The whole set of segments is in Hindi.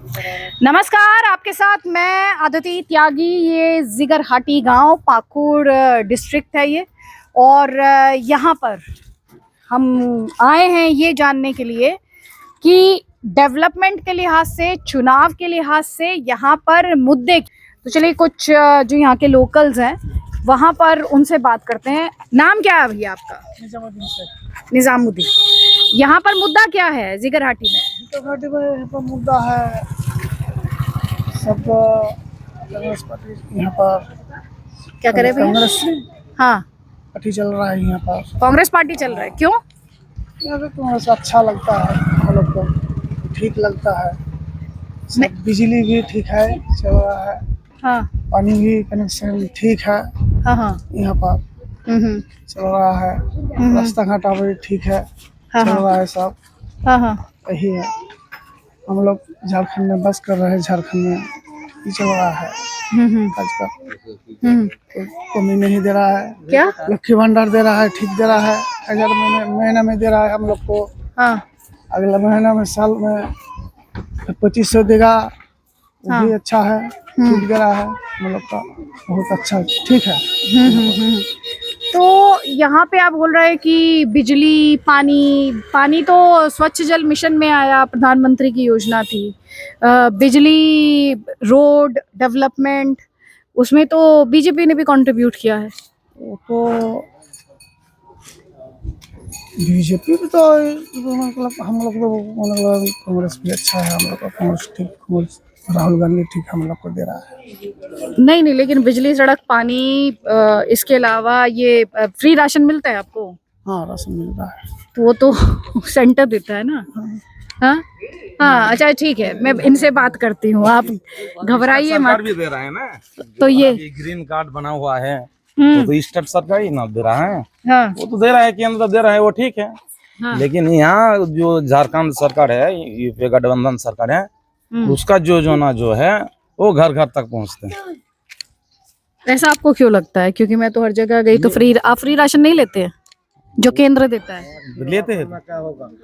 नमस्कार, आपके साथ मैं अदिति त्यागी। ये जिगरहाटी गांव पाकुड़ डिस्ट्रिक्ट है ये, और यहाँ पर हम आए हैं ये जानने के लिए कि डेवलपमेंट के लिहाज से, चुनाव के लिहाज से यहाँ पर मुद्दे। तो चलिए कुछ जो यहाँ के लोकल्स हैं वहाँ पर उनसे बात करते हैं। नाम क्या है भैया आपका? निजामुद्दीन। यहाँ पर मुद्दा क्या है जिगरहाटी में? जिगरहाटी में यहाँ पर मुद्दा है सब कांग्रेस पार्टी यहाँ पर क्या करे भैया? कांग्रेस हाँ, पार्टी चल रहा है यहाँ पर। कांग्रेस पार्टी चल रहा है। क्यों? यहाँ पे कांग्रेस अच्छा लगता है, हम लोग को ठीक लगता है। सब बिजली भी ठीक है, चल रहा है। हाँ पानी भी कनेक्शन ठीक है। हाँ हाँ। यहाँ पर चल रहा है। रास्ता घाटा भी ठीक है, चल रहा है सब। हाँ हाँ। यही है, हम लोग झारखंड में बस कर रहे हैं। झारखंड में ये चल रहा है आजकल। कोई कमी नहीं दे रहा है। क्या? लक्ष्मी भंडार दे रहा है, ठीक दे रहा है। 1000 महीना में दे रहा है हम लोग को। हाँ अगला महीना में साल में 2500 देगा, वो भी अच्छा है, ठीक दे रहा है हम लोग का, बहुत अच्छा ठीक है। तो यहाँ पे आप बोल रहे हैं कि बिजली, पानी तो स्वच्छ जल मिशन में आया, प्रधानमंत्री की योजना थी। बिजली, रोड डेवलपमेंट, उसमें तो बीजेपी ने भी कंट्रीब्यूट किया है। तो बीजेपी भी तो मतलब हम लोग तो मतलब कांग्रेस भी अच्छा है, हम लोग का कांग्रेस ठीक, राहुल गांधी ठीक हम लोग को दे रहा है। नहीं, लेकिन बिजली, सड़क, पानी, इसके अलावा ये फ्री राशन मिलता है आपको? हाँ, राशन मिल रहा है। तो वो तो सेंटर देता है ना। हाँ हाँ, अच्छा ठीक है, मैं इनसे बात करती हूँ, आप घबराइए मत। भी दे रहा है ना, तो ये ग्रीन कार्ड बना हुआ है, वो तो स्टेट सरकार ही ना दे रहा है। हाँ वो तो दे रहा है, केंद्र दे रहा है, वो ठीक है। हाँ। लेकिन यहाँ जो झारखंड सरकार है, यूपी गठबंधन सरकार है, उसका जो योजना जो है वो घर घर तक पहुँचते हैं। ऐसा आपको क्यों लगता है? क्योंकि मैं तो हर जगह गई तो आप फ्री राशन नहीं लेते हैं जो केंद्र देता है? लेते हैं,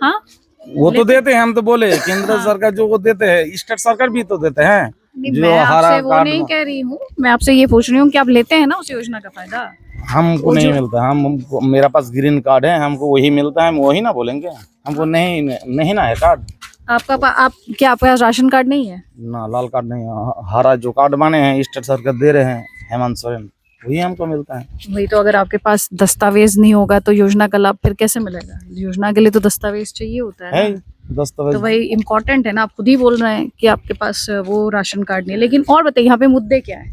हाँ वो तो देते हैं। हम तो बोले केंद्र सरकार जो वो देते हैं, स्टेट सरकार भी तो देते हैं। जो मैं हरा आपसे वो नहीं कह रही हूँ, मैं आपसे ये पूछ रही हूँ कि आप लेते हैं ना उस योजना का फायदा? हमको नहीं मिलता। हमको, मेरा पास ग्रीन कार्ड है, हमको वही मिलता है, हम वही ना बोलेंगे। हमको नहीं ना है कार्ड। क्या आपके पास राशन कार्ड नहीं है? ना, लाल कार्ड नहीं है। हरा जो कार्ड बने हैं स्टेट सरकार दे रहे हैं, हेमंत सोरेन, वही हमको मिलता है। वही तो, अगर आपके पास दस्तावेज नहीं होगा तो योजना का लाभ फिर कैसे मिलेगा? योजना के लिए तो दस्तावेज चाहिए होता है ना? दस्तावेज तो वही इम्पोर्टेंट है ना। आप खुद ही बोल रहे हैं कि आपके पास वो राशन कार्ड नहीं है। लेकिन और बताइए, यहाँ पे मुद्दे क्या है?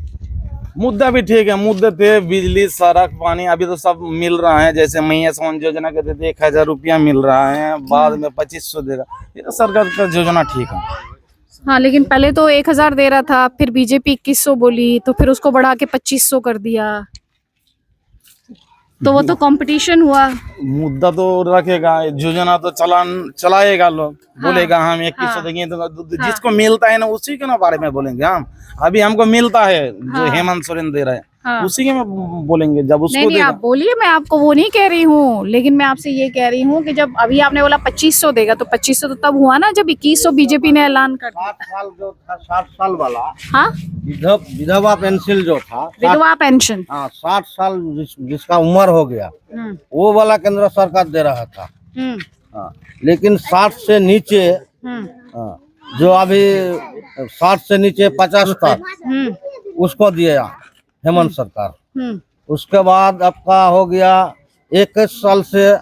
मुद्दा भी ठीक है। मुद्दे थे बिजली, सड़क, पानी, अभी तो सब मिल रहा है। जैसे मैया समान योजना के थे 1000 रुपया मिल रहा है, बाद में 2500 दे रहा। ये तो सरकार का योजना ठीक है। हाँ, लेकिन पहले तो 1000 दे रहा था, फिर बीजेपी 2100 बोली, तो फिर उसको बढ़ा के 2500 कर दिया। तो वो तो कंपटीशन हुआ। मुद्दा तो रखेगा, योजना तो चलाएगा। लोग बोलेगा हम 2100 देंगे, तो जिसको मिलता है ना उसी के ना बारे में बोलेंगे हम। अभी हमको मिलता है जो हेमंत सोरेन दे रहे हैं, उसी के में बोलेंगे जब उसको नहीं, आप बोलिए, मैं आपको वो नहीं कह रही हूँ। लेकिन मैं आपसे ये कह रही हूँ कि जब अभी आपने बोला 2500 देगा, तो 2500 तो तब हुआ ना जब 2100 बीजेपी ने ऐलान कर दिया। 60 साल जो था, 60 साल वाला। हाँ, विधवा पेंशन जो था, विधवा पेंशन। हाँ, 60 साल जिसका उम्र हो गया, वो वाला केंद्र सरकार दे रहा था। हाँ, लेकिन 60 से नीचे, हाँ, जो अभी 60 से नीचे 50 तक, उसको दिया हेमंत सरकार। उसके बाद आपका हो गया 21 साल से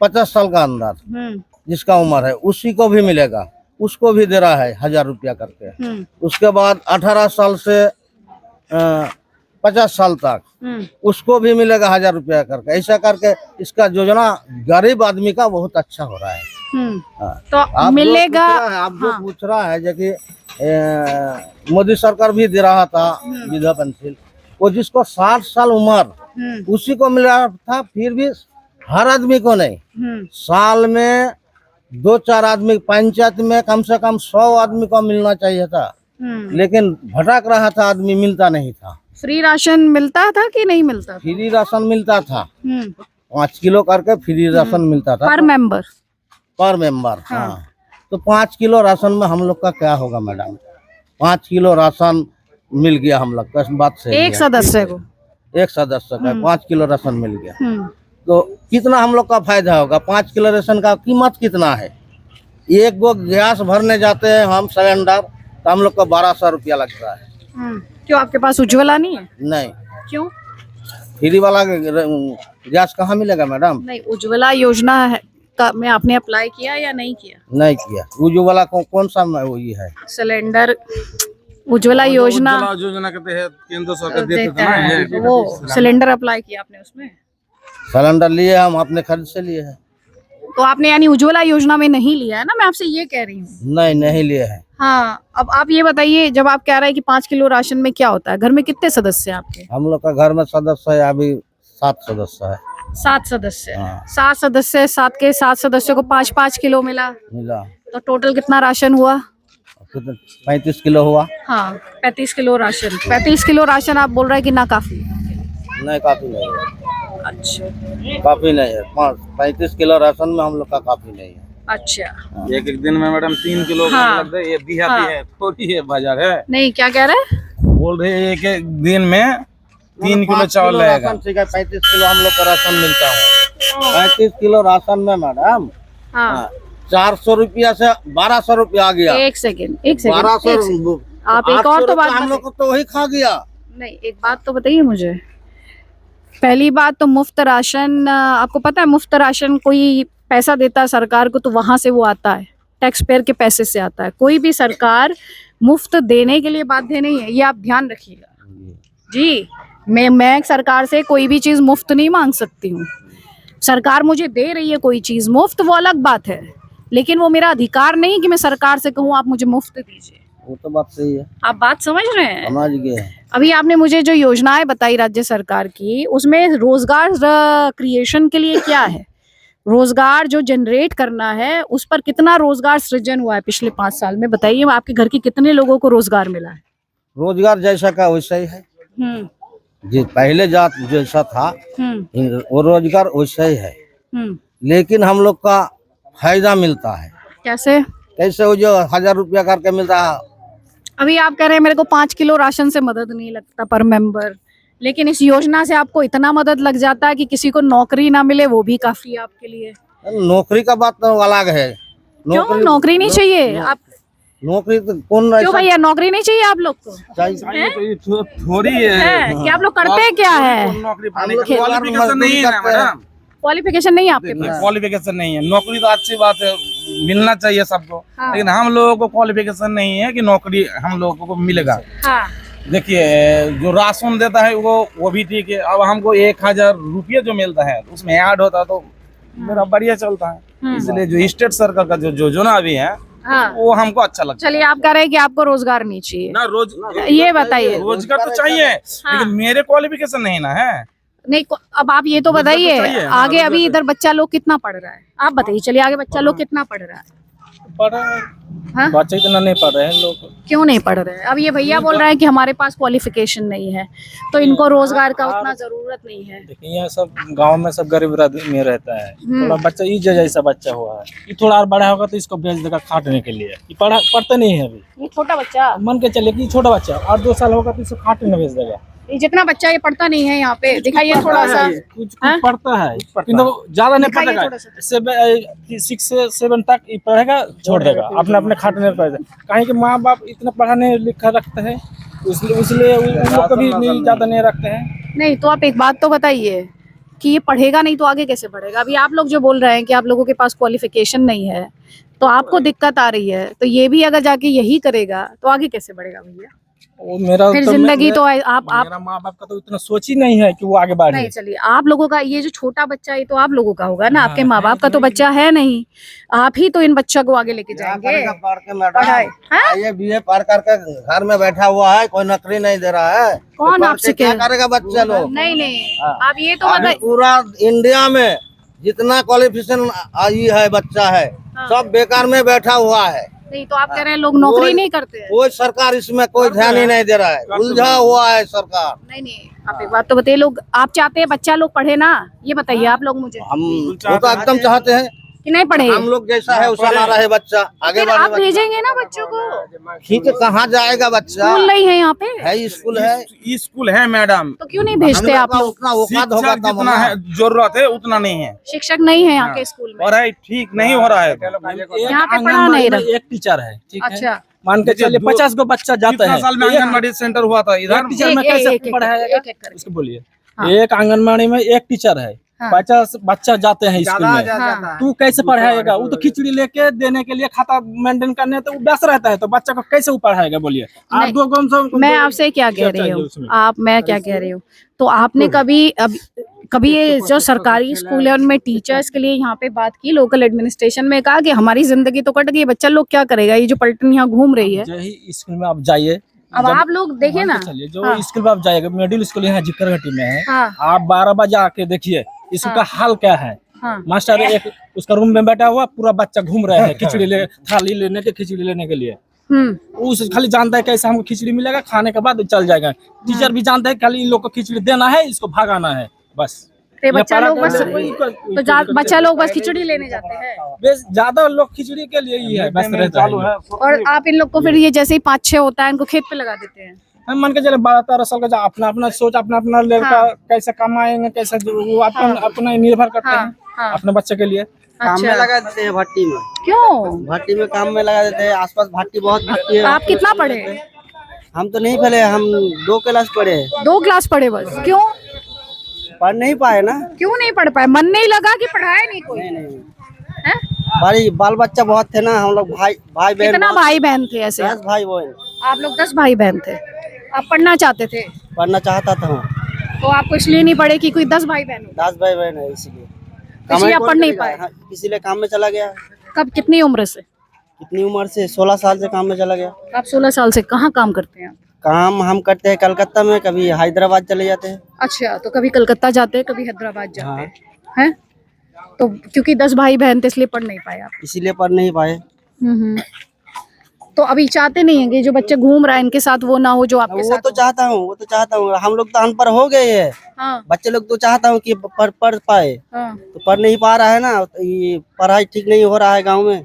50 साल का अंदर जिसका उम्र है, उसी को भी मिलेगा, उसको भी दे रहा है 1000 रुपया करके। उसके बाद 18 साल से 50 साल तक, उसको भी मिलेगा 1000 रुपया करके। ऐसा करके इसका योजना गरीब आदमी का बहुत अच्छा हो रहा है। तो आप मिलेगा। आप जो पूछ रहा है, जैसे मोदी सरकार भी दे रहा था विधवा पेंशन, वो जिसको 60 साल उम्र, उसी को मिल रहा था। फिर भी हर आदमी को नहीं, साल में 2-4 आदमी, पंचायत में कम से कम 100 आदमी को मिलना चाहिए था। लेकिन भटक रहा था आदमी, मिलता नहीं था। फ्री राशन मिलता था कि नहीं मिलता था? फ्री राशन मिलता था, 5 किलो करके फ्री राशन मिलता था पर मेंबर। हाँ। तो 5 किलो राशन में हम लोग का क्या होगा मैडम? 5 किलो राशन मिल गया हम लोग का, इस बात से एक सदस्य को। एक सदस्य का 5 किलो राशन मिल गया। हम्म, तो कितना हम लोग का फायदा होगा? 5 किलो राशन का कीमत कितना है? एक गो गैस भरने जाते हैं हम सिलेंडर, तो हम लोग का 1200 रुपया लगता है। क्यों आपके पास उज्ज्वला नहीं है? नहीं, क्यों फ्री वाला गैस कहाँ मिलेगा मैडम? नहीं? उज्ज्वला योजना है का में आपने अप्लाई किया या नहीं किया? नहीं किया। उज्ज्वला कौन सा वही है? सिलेंडर उज्ज्वला योजना योजना के तहत केंद्र सरकार देते देता थे ना है, ये। वो सिलेंडर अप्लाई किया आपने उसमें? सिलेंडर लिए हम अपने खर्च से लिए हैं। तो आपने यानी उज्ज्वला योजना में नहीं लिया है ना, मैं आपसे ये कह रही हूँ। नहीं लिए हैं। हाँ, अब आप ये बताइए, जब आप कह रहे हैं कि 5 किलो राशन में क्या होता है, घर में कितने सदस्य हैं आपके? हम लोग का घर में सदस्य है अभी 7 सदस्य है। 7 सदस्य। हाँ। 7 सदस्य, 7 सदस्यों को 5-5 किलो मिला, मिला तो टोटल कितना राशन हुआ? कितना? 35 किलो हुआ। हाँ, 35 किलो राशन। 35 किलो राशन आप बोल रहे हैं कि ना काफी? नहीं, काफी नहीं है। अच्छा काफी नहीं है। 35 किलो राशन में हम लोग का काफी नहीं है। अच्छा। एक दिन में मैडम 3 किलो हाँ। लगता है, ये दिहाती हाँ। है, थोड़ी है बाजार है। नहीं, क्या कह रहे हैं? बोल रहे हैं एक दिन में 3 किलो चावल लगेगा। 35 किलो हम लोग का राशन मिलता है। 35 किलो राशन में मैडम हाँ, 400 रुपया से 1200 रुपया आ गया। एक सेकेंड, एक सेकेंड। 1200 आप एक और तो बात हम लोग को तो वही खा गया। नहीं, एक बात तो बताइए मुझे। पहली बात तो मुफ्त राशन, आपको पता है मुफ्त राशन कोई पैसा देता है सरकार को तो वहां से वो आता है, टैक्स पेयर के पैसे से आता है। कोई भी सरकार मुफ्त देने के लिए बाध्य नहीं है, ये आप ध्यान रखिएगा जी। मैं सरकार से कोई भी चीज मुफ्त नहीं मांग सकती हूँ। सरकार मुझे दे रही है कोई चीज मुफ्त, वो अलग बात है, लेकिन वो मेरा अधिकार नहीं कि मैं सरकार से कहूँ आप मुझे मुफ्त दीजिए। वो तो बात सही है, आप बात समझ रहे हैं? समझ गए हैं। अभी आपने मुझे जो योजनाएं बताई राज्य सरकार की, उसमें रोजगार क्रिएशन के लिए क्या है, रोजगार जो जनरेट करना है, उस पर कितना रोजगार सृजन हुआ है पिछले 5 साल में? बताइए, आपके घर के कितने लोगों को रोजगार मिला है? रोजगार जैसा का वैसा ही है, जी पहले जात जैसा था वो रोजगार वैसा ही है, लेकिन हम लोग का फायदा मिलता है। कैसे? कैसे? वो जो 1000 रुपया करके मिलता है। अभी आप कह रहे हैं मेरे को 5 किलो राशन से मदद नहीं लगता पर मेंबर, लेकिन इस योजना से आपको इतना मदद लग जाता है कि किसी को नौकरी ना मिले, वो भी काफी है आपके लिए। नौकरी का बात तो अलग है। क्यों नौकरी नहीं चाहिए? आप नौकरी तो कौन क्यों भैया, नौकरी नहीं चाहिए आप लोग को? चाहिए? थोड़ी है। क्या आप लोग करते हैं क्या है? नौकरी क्वालिफिकेशन नहीं है ना मैडम, क्वालिफिकेशन नहीं है आपके पास? क्वालिफिकेशन नहीं है। नौकरी तो अच्छी बात है, मिलना चाहिए सबको, हाँ। लेकिन हम लोगों को क्वालिफिकेशन नहीं है कि नौकरी हम लोगों को मिलेगा। हाँ। देखिए, जो राशन देता है वो भी ठीक है। अब हमको 1000 रुपये जो मिलता है उसमें ऐड होता तो मेरा बढ़िया चलता है। इसलिए जो स्टेट सरकार का जो योजना भी है हाँ। वो हमको अच्छा लगता है। चलिए, आप कह रहे हैं कि आपको रोजगार नहीं चाहिए ना, ये बताइए। रोजगार तो चाहिए, लेकिन मेरे क्वालिफिकेशन नहीं ना है। नहीं, अब आप ये तो रोजगार तो बताइए चाहिए, आगे रोजगार अभी इधर बच्चा लोग कितना पढ़ रहा है, आप बताइए। चलिए आगे बच्चा लोग कितना पढ़ रहा है? पढ़ रहे हाँ? बच्चे इतना नहीं पढ़ रहे हैं लोग। क्यों नहीं पढ़ रहे हैं? अब ये भैया बोल रहे हैं कि हमारे पास क्वालिफिकेशन नहीं है, तो इनको रोजगार का उतना जरूरत नहीं है। देखिए, यहाँ सब गांव में सब गरीब में रहता है। थोड़ा बच्चा इस जैसा बच्चा हुआ है, ये थोड़ा और बड़ा होगा तो इसको भेज देगा खाटने के लिए। ये पढ़ते नहीं है अभी, ये छोटा बच्चा, मन के चलिए कि ये छोटा बच्चा और 2 साल होगा तो इसको खाटने भेज देगा। ये जितना बच्चा ये पढ़ता नहीं है, यहाँ पे दिखाइए थोड़ा सा। कुछ पढ़ता है, किंतु ज्यादा नहीं दिखाइए पढ़ेगा। थोड़ा सा। 6 से 7 तक ये पढ़ेगा, छोड़ देगा, अपने अपने खाटने पर कहीं के माँ बाप इतना पढ़ाने लिखा रखते हैं, इसलिए उन लोग कभी नहीं ज्यादा नहीं रखते हैं। नहीं, तो आप एक बात तो बताइए कि ये पढ़ेगा नहीं तो आगे कैसे बढ़ेगा? अभी आप लोग जो बोल रहे हैं कि आप लोगों के पास क्वालिफिकेशन नहीं है तो आपको दिक्कत आ रही है, तो ये भी अगर जाके यही करेगा तो आगे कैसे बढ़ेगा भैया? वो मेरा फिर तो जिंदगी तो आप मेरा माँ बाप का तो इतना सोच ही नहीं है कि वो आगे बढ़े। नहीं, चलिए आप लोगों का ये जो छोटा बच्चा है तो आप लोगों का होगा ना, आपके माँ बाप का तो बच्चा है नहीं। आप ही तो इन बच्चों को आगे लेके जाएंगे। पढ़ के मैडम पढ़ाई, हाँ? ये BA पढ़ करके घर में बैठा हुआ है, कोई नौकरी नहीं दे रहा है। कौन तो पढ़ आपसे के क्या कह- करेगा बच्चा लोग? नहीं नहीं, आप ये तो अभी बताइए। पूरा इंडिया में जितना क्वालिफिकेशन आई है बच्चा है, सब बेकार में बैठा हुआ है। नहीं, तो आप कह रहे हैं लोग नौकरी नहीं करते हैं? कोई सरकार इसमें कोई ध्यान ही नहीं दे रहा है, उलझा हुआ है सरकार। नहीं, आप एक बात तो बताइए, लोग आप चाहते हैं बच्चा लोग पढ़े ना, ये बताइए आप लोग मुझे। हम वो तो एकदम चाहते हैं, कि नहीं पढ़े? हम लोग जैसा है वैसा ना रहे बच्चा, आगे फिर आप बढ़े भेजेंगे ना बच्चों को? ठीक है, कहाँ जाएगा बच्चा? स्कूल नहीं है यहाँ पे? है स्कूल है, स्कूल है मैडम, तो क्यों नहीं भेजते आप लोग? उतना औकात होगा शिक्षक तब जितना ना। है जरूरत है उतना नहीं है, शिक्षक नहीं है यहाँ के स्कूल में? पढ़ाई ठीक नहीं हो रहा है। यहाँ पे पढ़ा नहीं रहा। एक टीचर है, ठीक है, अच्छा, मान के चलिए 50 को बच्चा जाता कितना है, साल में आंगनबाड़ी सेंटर हुआ था इधर? एक टीचर में कैसे पढ़ाएगा? एक करके। इसको बोलिए, एक आंगनबाड़ी में एक टीचर है, 50 बच्चा जाते हैं स्कूल में, हाँ। तू कैसे पढ़ाएगा? वो तो खिचड़ी लेके देने के लिए, खाता मेंटेन करने तो वो व्यस्त रहता है, तो बच्चा को कैसे वो पढ़ाएगा? बोलिए आप दो कौन सा? मैं आपसे क्या कह रही हूँ, मैं क्या कह रही हूँ, तो आपने कभी ये जो सरकारी स्कूल है उनमें टीचर्स के लिए यहाँ पे बात की, लोकल एडमिनिस्ट्रेशन में कहा कि हमारी जिंदगी तो कट गई, बच्चा लोग क्या करेगा, ये जो पलटन यहाँ घूम रही है? यही स्कूल में आप जाइए, अब आप लोग देखिए ना, चलिए जो स्कूल में आप जाइएगा, मिडिल स्कूल यहाँ जिक्र घाटी में है, हाँ। आप 12 बजे आके देखिए इसका हाल क्या है। हाँ। मास्टर एक उसका रूम में बैठा हुआ, पूरा बच्चा घूम रहा है खिचड़ी ले, थाली लेने के, खिचड़ी लेने के लिए। उस खाली जानता है कैसे हमको खिचड़ी मिलेगा, खाने के बाद चल जाएगा। टीचर भी जानता है खाली इन लोग को खिचड़ी देना है, इसको भगाना है बस। तो बच्चा लोग बस खिचड़ी लेने जाते हैं, ज्यादा लोग खिचड़ी के लिए ही है व्यस्त रहता है। और आप इन लोग को फिर ये जैसे ही 5-6 होता है इनको खेत पे लगा देते हैं। हम मान के चले 12-13 साल का, अपना अपना सोच, अपना अपना लड़का कैसे कमाएंगे, कैसे वो अपना निर्भर करते हैं अपने बच्चे के लिए। काम में लगा देते हैं भट्टी में। क्यों? भट्टी में काम में लगा देते हैं, आसपास भट्टी बहुत भट्टी है। आप कितना पढ़े? हम तो नहीं पढ़े, हम 2 क्लास पढ़े। 2 क्लास पढ़े बस? क्यों पढ़ नहीं पाए ना। क्यों नहीं पढ़ पाए? मन नहीं लगा कि पढ़ाया नहीं कोई? नहीं हैं? बाल बच्चा बहुत थे ना, हम लोग भाई बहन। कितना भाई बहन थे ऐसे? 10 भाई बहन। आप लोग 10 भाई बहन थे, आप पढ़ना चाहते थे? पढ़ना चाहता था मैं। तो आपको इसलिए नहीं पढ़े कि कोई 10 भाई बहन हो? 10 भाई बहन है इसीलिए आप पढ़ नहीं पाए? इसीलिए काम में चला गया। कब, कितनी उम्र से? कितनी उम्र से? 16 साल से काम में चला गया। आप 16 साल से कहाँ काम करते हैं? काम हम करते हैं कलकत्ता में, कभी हैदराबाद चले जाते हैं। अच्छा, तो कभी कलकत्ता जाते हैं, कभी हैदराबाद जाते हैं? तो क्योंकि 10 भाई बहन थे इसलिए पढ़ नहीं पाए आप? इसीलिए पढ़ नहीं पाए। तो अभी चाहते नहीं है कि जो बच्चे घूम रहा है इनके साथ वो ना हो जो आपके वो साथ? तो चाहता हूँ, वो तो चाहता हूँ। हम लोग तो अनपढ़ हो गए हैं। हाँ, बच्चे लोग तो चाहता हूँ कि पढ़ पाए, हाँ, तो पढ़ नहीं पा रहा है ना। तो ये पढ़ाई ठीक नहीं हो रहा है गांव में,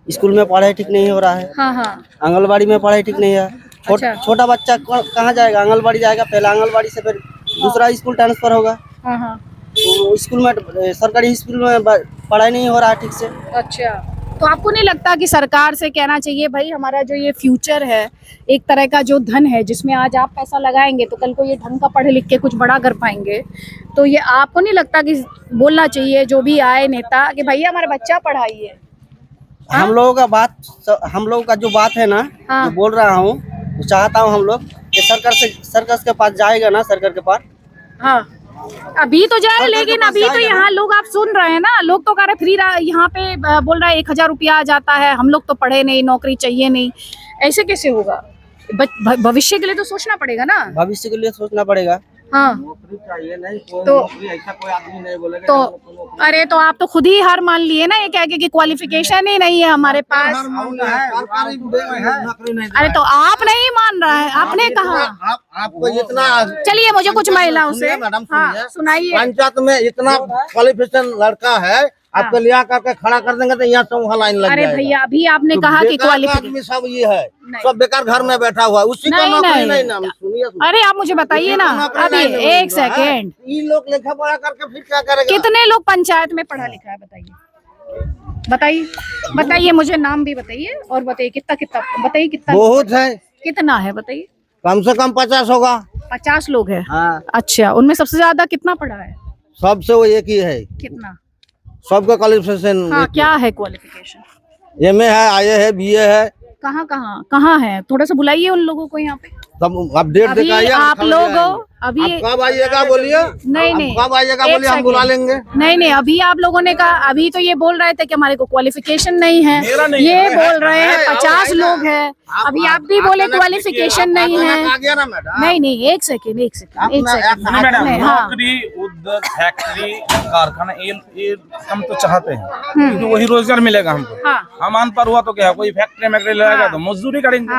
स्कूल में पढ़ाई ठीक नहीं हो रहा है, हाँ, हाँ। आंगनबाड़ी में पढ़ाई ठीक नहीं है। अच्छा। छोटा बच्चा कहाँ जाएगा? आंगनबाड़ी जाएगा, पहले आंगनबाड़ी से फिर दूसरा स्कूल ट्रांसफर होगा। हाँ, हाँ। तो स्कूल में, सरकारी स्कूल में पढ़ाई नहीं हो रहा है ठीक से। अच्छा, तो आपको नहीं लगता कि सरकार से कहना चाहिए भाई हमारा जो ये फ्यूचर है, एक तरह का जो धन है जिसमें आज आप पैसा लगाएंगे तो कल को ये ढंग का पढ़ लिख के कुछ बड़ा कर पाएंगे, तो ये आपको नहीं लगता कि बोलना चाहिए जो भी आए नेता कि भैया हमारा बच्चा पढ़ाइए? हम लोगों का जो बात है ना, जो बोल रहा हूँ, तो चाहता हूँ हम लोग कि सरकार के पास जाएगा ना, सरकार के पास। हाँ, अभी तो जाए, लेकिन अभी तो यहाँ लोग, आप सुन रहे हैं ना, लोग तो कह रहे फ्री यहाँ पे बोल रहा है 1000 रुपया आ जाता है, हम लोग तो पढ़े नहीं, नौकरी चाहिए नहीं, ऐसे कैसे होगा? भविष्य के लिए तो सोचना पड़ेगा ना। भविष्य के लिए सोचना पड़ेगा। हाँ, चाहिए नहीं, तो ऐसा कोई आदमी नहीं बोलेगा। तो अरे तो आप तो खुद ही हार मान लिए ना, ये कह के कि क्वालिफिकेशन ही नहीं है हमारे पास। अरे तो आप नहीं मान रहा है, आपने कहा। आपको इतना, चलिए मुझे कुछ महिलाओं से सुनाइए। पंचायत में इतना क्वालिफिकेशन लड़का है, आपको लिया करके खड़ा कर देंगे तो यहाँ से वहाँ लाइन लग अरे जाएगा। भैया अभी आपने कहा कि क्वालिफिकेशन सब ये है, सब बेकार घर में बैठा हुआ है, उसी का नौकरी नहीं ना। सुनिए, अरे आप मुझे बताइए ना, अभी एक सेकेंड, ये लोग लेखा पढ़ा करके फिर क्या करेगा? कितने लोग पंचायत में पढ़ा लिखा है? बताइए, बताइए मुझे नाम भी बताइए, और बताइए कितना बताइए, कितना बहुत है, कितना है बताइए। कम से कम 50 होगा। 50 लोग है? हाँ। अच्छा, उनमें सबसे ज्यादा कितना पढ़ा है? सबसे वो एक ही है। कितना? सबका क्वालिफिकेशन। हाँ, क्या है क्वालिफिकेशन? एमए है, आईए है, बीए है। कहाँ है? थोड़ा सा बुलाइए उन लोगों को यहाँ पे। तब अपडेट अभी दिखाइए। आप लोग अभी कब आइएगा बोलिए? नहीं कब आइएगा बोलिए, हम बुला लेंगे। नहीं, अभी आप लोगों ने कहा, अभी तो ये बोल रहे थे कि हमारे को क्वालिफिकेशन नहीं है, ये बोल रहे हैं 50 लोग हैं, अभी आप भी बोले क्वालिफिकेशन नहीं है। नहीं, एक सेकेंड, नौकरी, उद्योग, फैक्ट्री, कारखाना, ये हम तो चाहते हैं क्योंकि वही रोजगार मिलेगा हमको। हम अनपढ़ हुआ तो क्या, कोई फैक्ट्री में लगाएगा तो मजदूरी करेंगे,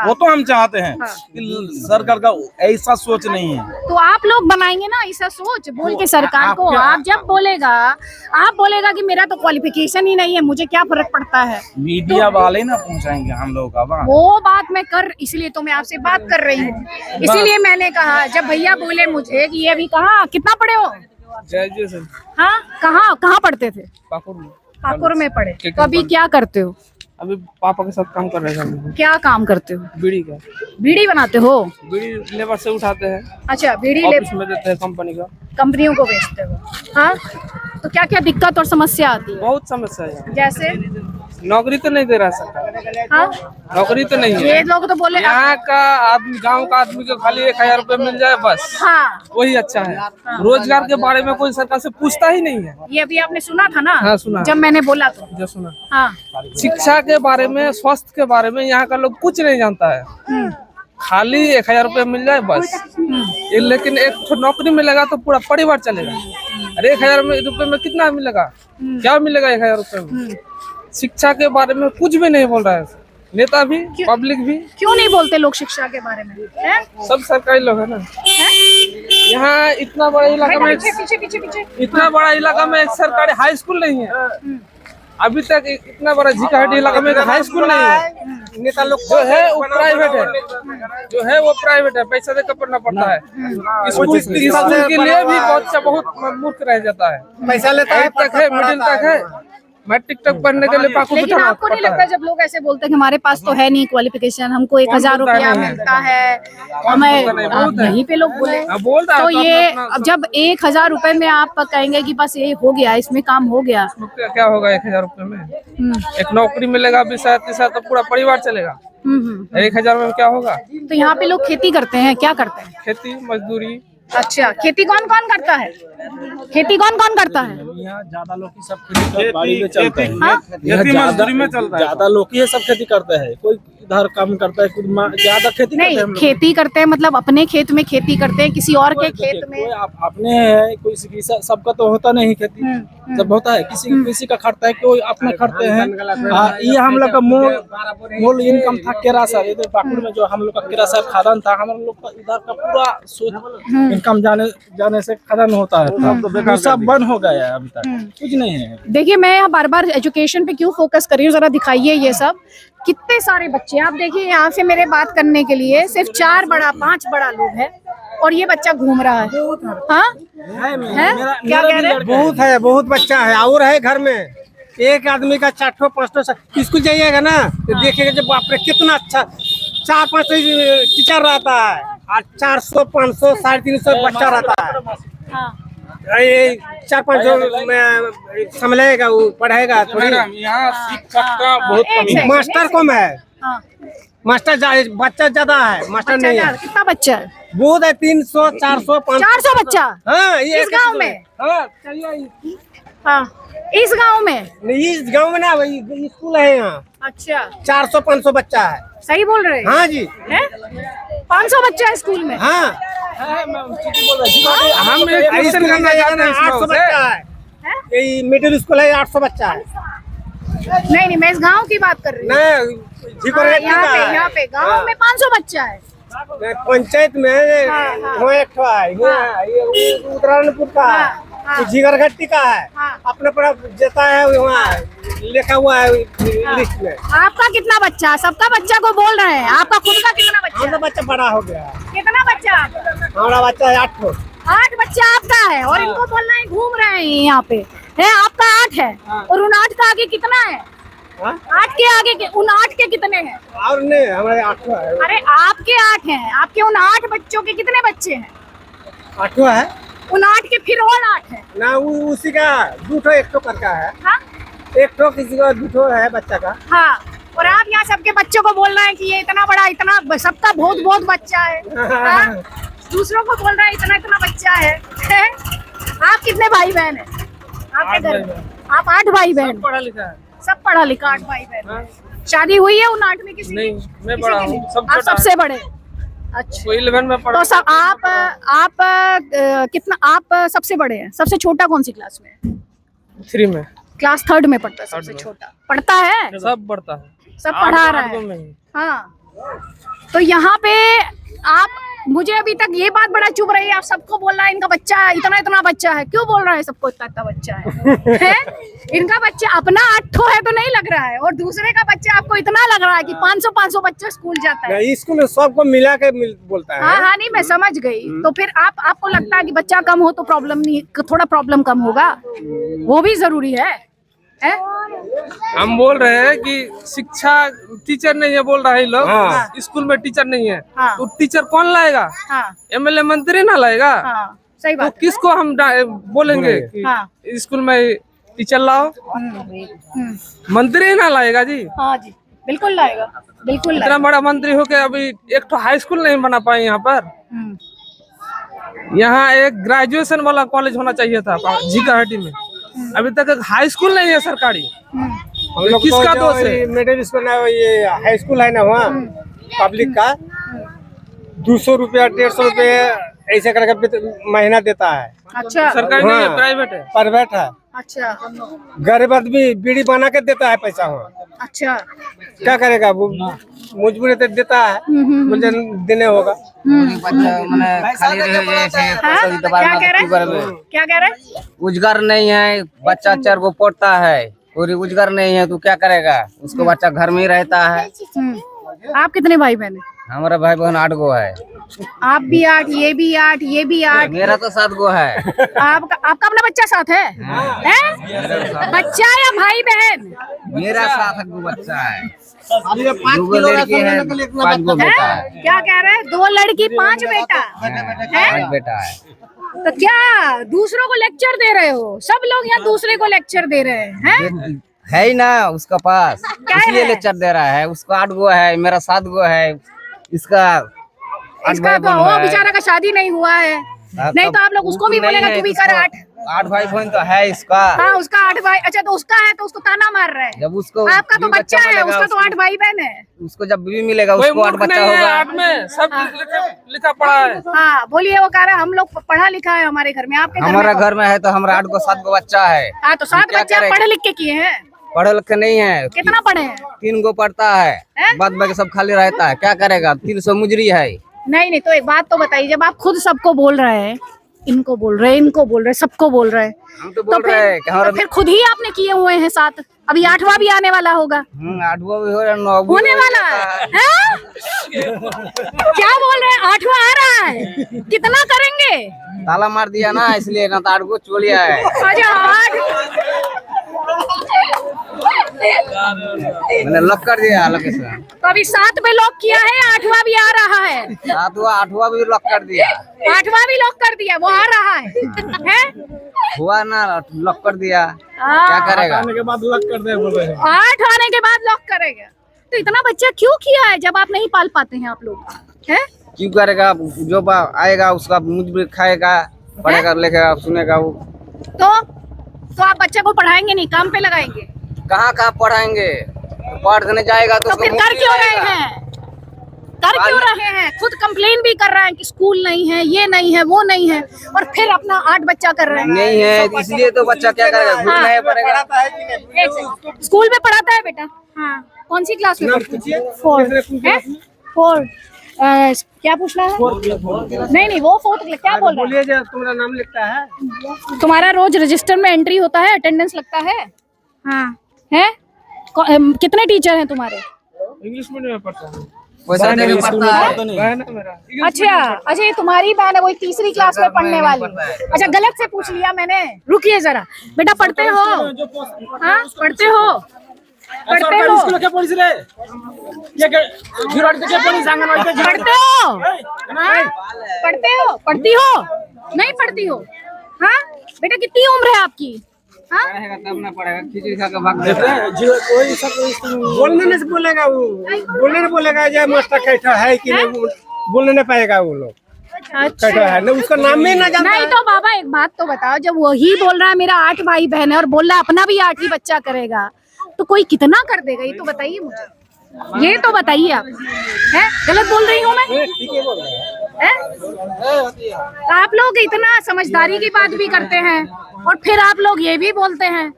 वो तो हम चाहते हैं। सरकार का ऐसा सोच नहीं है तो आप लोग बनाएंगे ना ऐसा सोच बोल के सरकार को। आप जब बोलेगा कि मेरा तो क्वालिफिकेशन ही नहीं है, मुझे क्या फर्क पड़ता है, मीडिया वाले ना पहुंचाएंगे हम लोग का बात। वो बात मैं इसलिए तो मैं आपसे बात कर रही हूँ। इसीलिए मैंने कहा, जब भैया बोले मुझे कि ये अभी कहाँ कितना पढ़े हो, ग्रेजुएशन हाँ कहाँ पढ़ते थे? पाकुड़ में। पाकुड़ में पढ़े। तो अभी क्या करते हो? अभी पापा के साथ काम कर रहे हैं हम। क्या काम करते हो? बीड़ी का। बीड़ी बनाते हो? बीड़ी लेबर से उठाते हैं, अच्छा, बीड़ी ऑफिस में देते हैं कंपनी का। कंपनियों को बेचते हो, हाँ। तो क्या क्या दिक्कत और समस्या आती है? बहुत समस्या है यहाँ। जैसे नौकरी तो नहीं दे रहा सरकार। हाँ, नौकरी तो नहीं ये है। लोग तो बोले यहाँ का आदमी, गांव का आदमी को खाली 1000 रुपए मिल जाए बस, हाँ, वही अच्छा है। रोजगार के बारे में कोई सरकार से पूछता ही नहीं है। ये अभी आपने सुना था ना? हाँ, सुना। जब मैंने बोला तो जो सुना, हाँ। शिक्षा के बारे में, स्वास्थ्य के बारे में यहाँ का लोग कुछ नहीं जानता है। खाली 1000 रुपए मिल जाए बस। लेकिन एक तो नौकरी मिलेगा तो पूरा परिवार चलेगा। अरे 1000 रुपए में कितना मिलेगा, क्या मिलेगा 1000 रुपए में? शिक्षा के बारे में कुछ भी नहीं बोल रहा है नेता भी, पब्लिक भी। क्यों नहीं बोलते लोग शिक्षा के बारे में? है? सब सरकारी लोग है ना। यहाँ इतना बड़ा इलाका में, पीछे इतना बड़ा इलाका में एक सरकारी हाई स्कूल नहीं है। अभी तक इतना बड़ा झीकाहाटी इलाका में हाई स्कूल नहीं है। नेता लोग जो है वो प्राइवेट है, पैसा देकर पढ़ना पड़ता है। स्कूल के लिए भी बहुत मूर्ख रह जाता है। पैसा लेता है, तक है, मिडिल तक है, मैट्रिक तक पढ़ने के लिए पाकुड़ लेकिन आपको नहीं लगता जब लोग ऐसे बोलते हैं कि हमारे पास तो है नहीं क्वालिफिकेशन, हमको 1000 रुपया मिलता है, हमें यहीं पे लोग बोले तो ये अब जब 1000 रुपए में आप कहेंगे कि बस ये हो गया, इसमें काम हो गया, क्या होगा 1000 रुपए में? एक नौकरी मिलेगा 20-30 तो पूरा परिवार चलेगा। 1000 में क्या होगा? तो यहाँ पे लोग खेती करते हैं, क्या करते हैं? खेती मजदूरी। अच्छा, खेती कौन कौन करता है? खेती कौन कौन करता है? यहाँ ज्यादा लोग की सब खेती बाड़ी में चलते हैं। हाँ? खेती मजदूरी में चलता है। ज्यादा लोग ही सब खेती करते हैं, कोई इधर काम करता है, कोई ज्यादा खेती करते नहीं, हैं। खेती करते हैं मतलब अपने खेत में खेती करते हैं, किसी और के खेत में? कोई अपने है, कोई सबका तो होता नहीं खेती, सब होता है किसी का खटता है, कोई अपने खटते हैं। ये हम लोग का मूल इनकम था केरासा। इधर पाकुड़ में जो हम लोग का केरासा खादान था, हम लोग का इधर का पूरा इनकम जाने से खत्म होता है। तो सब बंद हो गया है, अभी तक कुछ नहीं है। देखिए, मैं यहाँ बार बार एजुकेशन पे क्यों फोकस कर रही हूँ, जरा दिखाइए ये सब कितने सारे बच्चे। आप देखिए, यहाँ से मेरे बात करने के लिए सिर्फ 4 बड़ा 5 बड़ा लोग हैं और ये बच्चा घूम रहा है। हाँ, है? क्या कह रहे हैं? बहुत बच्चा है और है घर में। एक आदमी का 4-5 स्कूल जाइएगा ना तो देखिएगा जब बाप रे कितना अच्छा 4-5 टीचर रहता है और 400, 500, 350 बच्चा रहता है। हाँ। ये 4-5 संभलेगा, वो पढ़ेगा थोड़ी। यहाँ शिक्षक का बहुत कमी है। मास्टर कम है, हाँ। मास्टर बच्चा ज्यादा है, मास्टर नहीं है। कितना बच्चा है? बहुत है, 300, 400, 500। 400 बच्चा? हाँ, ये इस गांव में? हाँ, हाँ, इस गांव में? नहीं, इस गांव में ना, वही स्कूल है यहाँ। अच्छा, 400-500 बच्चा है। सही बोल रहे हैं? हाँ जी, है? 500 बच्चा है स्कूल में? हाँ। हम स्कूल में 800 बच्चा है। ये मिडिल स्कूल है, 800 बच्चा है। नहीं, मैं इस गांव की बात कर रही हूँ। यहाँ पे गांव में 500 बच्चा है। पंचायत में वहाँ एक ठो है, ये उत्तरायणपुर का है, जिगरघट्टी का है, अपने पर देता है, वहाँ लिखा हुआ है लिस्ट में। आपका कितना बच्चा? सबका बच्चा को बोल रहे हैं, आपका खुद का कितना बच्चा? हमारा बच्चा बड़ा हो गया। कितना बच्चा? हमारा बच्चा है 8 ठो। 8 बच्चा आपका है और इनको बोलना है घूम रहे हैं यहाँ पे, है? आपका 8 है और उन 8 का आगे कितना है? 8 के आगे उन 8 के कितने हैं? और नहीं, हमारे 8 है। अरे आपके 8 हैं, आपके उन 8 बच्चों के कितने बच्चे हैं? 8 है। उन 8 के फिर और 8 है ना, उसी का 2 ठो 1 ठो करका है। हाँ? 1 ठो किसी का 2 ठो है बच्चा का। हाँ, और आप यहाँ सबके बच्चों को बोल रहे हैं कि ये इतना बड़ा, इतना सबका बहुत बच्चा है। हाँ? दूसरों को बोल रहा है इतना बच्चा है। आप कितने भाई बहन है आपके घर में? आप 8 भाई बहन? पढ़ा लिखा है, सब पढ़ा लिखा 8 भाई बहन। शादी हुई है उन 8 में किसी? नहीं, मैं बड़ा हूँ, आप सबसे बड़े? अच्छा, कोई 11 में पढ़ा। तो सब आप कितना? आप सबसे बड़े हैं? सबसे छोटा कौन सी क्लास में? 3 में। क्लास 3rd में पढ़ता है सबसे छोटा? पढ़ता है? सब पढ़ता है, सब पढ़ा रहा है। हाँ, तो यहाँ पे आप मुझे अभी तक ये बात बड़ा चुभ रही है, आप सबको बोल रहा है इनका बच्चा है, इतना इतना बच्चा है। क्यों बोल रहा है सबको इतना इतना बच्चा है, हैं? इनका बच्चा अपना 8 है तो नहीं लग रहा है, और दूसरे का बच्चा आपको इतना लग रहा है कि 500 बच्चा स्कूल जाता है। नहीं, स्कूल में सबको मिला के बोलता है। हाँ हाँ, नहीं मैं समझ गई। तो फिर आपको लगता है कि बच्चा कम हो तो प्रॉब्लम नहीं, थोड़ा प्रॉब्लम कम होगा, वो भी जरूरी है? हम बोल रहे हैं कि शिक्षा टीचर नहीं है, बोल रहे हैं लोग। हाँ। स्कूल में टीचर नहीं है। हाँ। तो टीचर कौन लाएगा? हाँ एमएलए मंत्री ना लाएगा। हाँ, सही तो बात है। किसको हम बोलेंगे कि हाँ। स्कूल में टीचर लाओ? मंत्री ना लाएगा जी। हाँ जी, बिल्कुल लाएगा, बिल्कुल इतना लाएगा। बड़ा मंत्री होके अभी एक तो हाई स्कूल नहीं बना पाए यहाँ पर। यहाँ एक ग्रेजुएशन वाला कॉलेज होना चाहिए था झीकाहटी में। अभी तक एक हाई स्कूल नहीं है सरकारी। हम लोग किसका दोष है? मिडिल स्कूल है, ये हाई स्कूल है ना वहाँ पब्लिक का, 200 रुपया 150 रुपये ऐसे करके महीना देता है। अच्छा सरकारी नहीं है, हाँ। प्राइवेट है। प्राइवेट है। अच्छा गरीब आदमी बीड़ी बना के देता है पैसा वहाँ। अच्छा। क्या करेगा वो, मजबूरी तो देता है, मुझे देने होगा। क्या कह रहे? रोजगार नहीं है, बच्चा 4 को पढ़ता है, कोई रोजगार नहीं है तो क्या करेगा? उसको बच्चा घर में ही रहता है। आप कितने भाई बहन हैं? हमारा भाई बहन 8 गो है। आप भी 8, ये भी 8, ये भी 8। मेरा तो 7 गो है। आपका अपना बच्चा साथ है? हैं? बच्चा या भाई बहन? मेरा 7 गो बच्चा है। 2 गो लड़की है, 5 गो बेटा है। क्या कह रहे हैं? 2 लड़की 5 बेटा है? 5 बेटा है। तो क्या दूसरों को लेक्चर दे रहे हो? सब लोग यहाँ दूसरे को लेक्चर दे रहे हैं? है ही ना उसका पास, इसलिए है? लेक्चर दे रहा है। उसको 8 गो है, मेरा 7 गो है, इसका 8 इसका भाई तो बहन वो है। बेचारा का शादी नहीं हुआ है। नहीं तो आप लोग उसको भी बोलेगा तू भी कर 8। 8 भाई बहन तो है इसका। हाँ, उसका 8 भाई। अच्छा, तो उसका है तो उसको ताना मार रहे हैं। जब उसको आपका तो बीवी बच्चा है, मिलेगा, उसका तो 8 भाई बहन है। उसको जब बीवी मिलेगा कोई उसको 8 मूर्ख बच्चा नहीं है होगा। 8 में, सब लिखा पढ़ा है। हाँ बोलिए, वो कह रहा है हम लोग पढ़ा लिखा है हमारे घर में। आपके हमारा में घर में है तो हमारा 8 गो 7 गो बच्चा है। हाँ, तो 7 क्या बच्चे आप करेगा? पढ़े लिख के किए हैं? पढ़े लिखे नहीं है, कितना पढ़े हैं? 3 गो पढ़ता है, बाद बाकी सब खाली रहता है। क्या करेगा? 300 मुजरी है। नहीं तो एक बात तो बताइए, जब आप खुद सबको बोल रहे हैं, इनको बोल रहे हैं, इनको बोल रहे हैं, सबको बोल रहे हैं, हम तो बोल रहे हैं कि हमारा फिर खुद ही आपने किए हुए हैं 7। अभी 8वां भी आने वाला होगा, 8वां भी हो रहा है, 9वां होने वाला है। हैं? क्या बोल रहे हैं? 8वां आ रहा है, कितना करेंगे? ताला मार दिया ना, इसलिए ना तो 8 गो चो लिया है। अच्छा 8 मैंने लॉक कर दिया लोकेशन। तो अभी 7 पे लॉक किया है, 8वां भी आ रहा है। 8वां भी लॉक कर दिया। 8वां भी लॉक कर दिया, वो आ रहा है। हैं? हुआ ना, लॉक कर दिया। क्या करेगा? आने के बाद लग कर दे बोल रहे हैं। 8 आने के बाद लॉक करेगा। तो इतना बच्चा क्यों किया है जब आप नहीं पाल पाते हैं आप लोग? हैं? क्यों करेगा? जो आएगा उसका मुझ खाएगा, पढ़ेगा, लिखेगा, सुनेगा। वो तो आप बच्चे को पढ़ाएंगे नहीं, काम पे लगाएंगे? कहाँ पढ़ाएंगे? पढ़ने जाएगा तो तो फिर कर क्यों रहे हैं? कर क्यों रहे हैं? खुद कंप्लेन भी कर रहे हैं कि स्कूल नहीं है, ये नहीं है, वो नहीं है, और फिर अपना 8 बच्चा कर रहे हैं। नहीं है, इसलिए तो बच्चा क्या करेगा? घूमना ही पड़ेगा। एक सेकंड, स्कूल में पढ़ाता है बेटा? हाँ। कौन सी क्लास में? 4। क्या पूछना है? नहीं वो 4th क्या बोल रहे बोलिए, जो तुम्हारा नाम लिखता है। हैं? तुम्हारा रोज रजिस्टर में एंट्री होता है, अटेंडेंस लगता है? हाँ है। कितने टीचर हैं तुम्हारे? इंग्लिश मीडियम में पढ़ता है। पैसा देके पढ़ता है। बहन है मेरा। अच्छा ये तुम्हारी बहन है, वही 3री क्लास में पढ़ने वाली। अच्छा, गलत से पूछ लिया मैंने, रुकिए जरा। बेटा पढ़ते हो? हाँ पढ़ते हो? पढ़ते हो? स्कूल के पुलिस रे ये गिरवाड़ी के पुलिस आंगनवाड़ी के पढ़ते हो? हाँ? पढ़ते हो? पढ़ती हो? नहीं पढ़ती हो? हाँ बेटा, कितनी उम्र है आपकी? हाँ? पढ़ेगा तब ना पढ़ेगा, खिचड़ी खा के भाग देख जाएगा। रहे हैं जो कोई सब बोलने नहीं से बोलेगा वो, बोलने नहीं बोलेगा जय मास्टर कैसा है कि नहीं, बोलने नहीं पाएगा वो लोग। कैसा है ना, उसका नाम ही ना जानता नहीं है। तो बाबा एक बात तो बताओ, जब वही बोल रहा है मेरा 8 भाई बहन है और बोल रहा है अपना भी 8 ही बच्चा करेगा, तो कोई कितना कर देगा? ये तो बताइए मुझे, ये तो बताइए आप। है गलत बोल रही हूँ मैं? ठीक है बोल रहे हैं। हैं? आप लोग इतना समझदारी की बात भी करते हैं और फिर आप लोग ये भी बोलते हैं,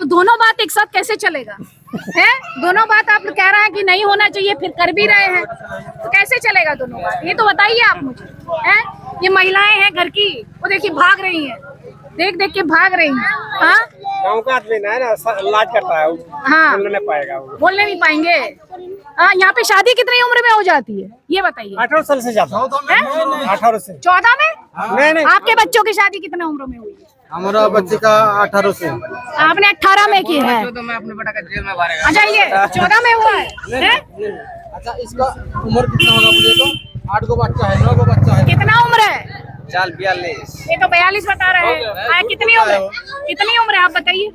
तो दोनों बात एक साथ कैसे चलेगा? है? दोनों बात आप कह रहे हैं कि नहीं होना चाहिए, फिर कर भी रहे हैं, तो कैसे चलेगा दोनों बात? ये तो बताइए आप मुझे। हैं? ये महिलाएं हैं घर की, वो देखिए भाग रही हैं, देख देख के भाग रही हैं। हाँ गाँव का आदमी ना लाज करता है, हाँ, बोल नहीं पाएगा वो। बोलने नहीं पाएंगे। हाँ, यहाँ पे शादी कितनी उम्र में हो जाती है ये बताइए? 18 साल से जाता है। 18 से। 14 में? नहीं आपके बच्चों की शादी कितने उम्र में हुई है? हमारा बच्चे का 18 से। आपने 18 में की है? अच्छा, ये 14 में हुआ है? अच्छा, इसका उम्र कितना होगा बोलिए तो? 8 गो बच्चा है, 9 गो बच्चा है। कितना उम्र है? 42। ये तो 42 बता रहे हैं। कितनी उम्र? कितनी उम्र है आप बताइए?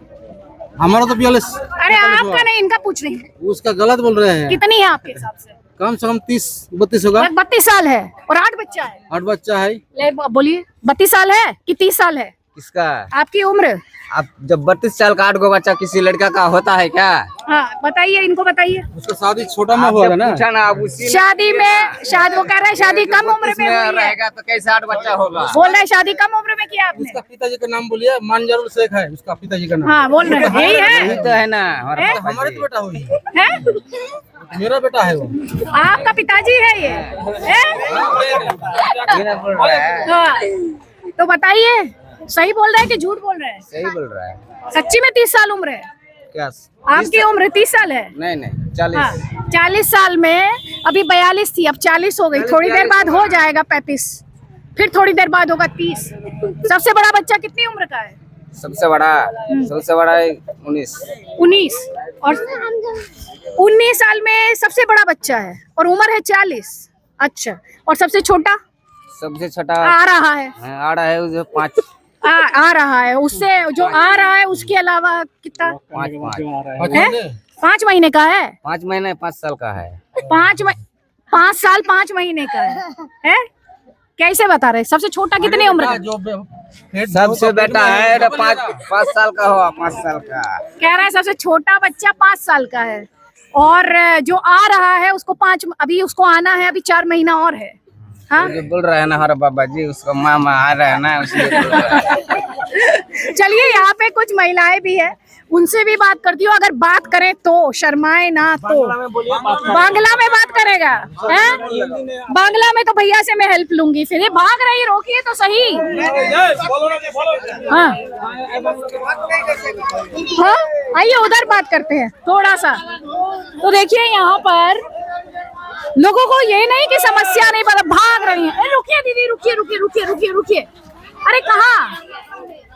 हमारा तो 42। अरे आपका नहीं, इनका पूछ रही है। उसका गलत बोल रहे हैं। कितनी है आपके हिसाब से? कम से कम 30-32 होगा। 32 साल है और 8 बच्चा है। 8 बच्चा है। ले बोलिए, 32 साल है कि 30 साल है किसका? आपकी उम्र? अब जब 32 साल का 8 गो बच्चा किसी लड़का का होता है क्या? हाँ बताइए, इनको बताइए। उसका शादी छोटा में होगा ना? पूछा ना, अब उसी शादी में, शादी वो कह रहे हैं शादी कम उम्र में हुई है। रहेगा तो कैसे 8 बच्चा होगा? बोल रहे हैं शादी कम उम्र में किया आपने। उसका पिताजी का नाम बोलिए। मंजरुल शेख है उसका पिताजी का नाम। हाँ बोल रहे हैं, यही है। यही तो है ना हैं? हमारे तो बेटा हुई हैं? मेरा बेटा है वो। आपका पिताजी है ये? हैं? बोल रहा है। हाँ, तो बताइए, सही बोल रहे हैं कि झूठ बोल रहे हैं? सही बोल रहा है। सच्ची में 30 साल उम्र है क्या? आपकी? उम्र 30 साल है? नहीं 40। हाँ, 40 साल में अभी 42 थी, अब 40 हो गई। थोड़ी देर बाद हो जाएगा 35, फिर थोड़ी देर बाद होगा 30। सबसे बड़ा बच्चा कितनी उम्र का है? सबसे बड़ा है 19। 19। और 19 साल में सबसे बड़ा बच्चा है और उम्र है 40। अच्छा, और सबसे छोटा? सबसे छोटा आ रहा है। आ रहा है जो 5 आ रहा है, उससे जो आ रहा है उसके अलावा कितना? 5 महीने का है? 5 महीने 5 साल का है। 5 साल 5 महीने का है? कैसे बता रहे? सबसे छोटा कितनी उम्र का? सबसे बेटा है 5 साल का हुआ, 5 साल का। कह रहा है सबसे छोटा बच्चा 5 साल का है और जो आ रहा है उसको 5, अभी उसको आना है, अभी 4 महीना और है। हाँ? जो बोल रहा है ना हमारा बाबा जी, उसका मामा आ रहा है ना, उसलिए बोल रहा है। चलिए, यहाँ पे कुछ महिलाएं भी है, उनसे भी बात करती हूँ। अगर बात करें तो शर्माए ना तो। बांग्ला में बात करेगा है? बांग्ला में तो भैया से मैं हेल्प लूंगी। फिर ये भाग रही, रोकिए तो सही। हाँ हाँ, आइए उधर बात करते हैं थोड़ा सा। तो देखिए यहाँ पर लोगों को ये नहीं कि समस्या नहीं पता, भाग रही है। रुकिए दीदी, रुकिए रुकिए रुकिए रुकिए रुकिए। अरे कहाँ?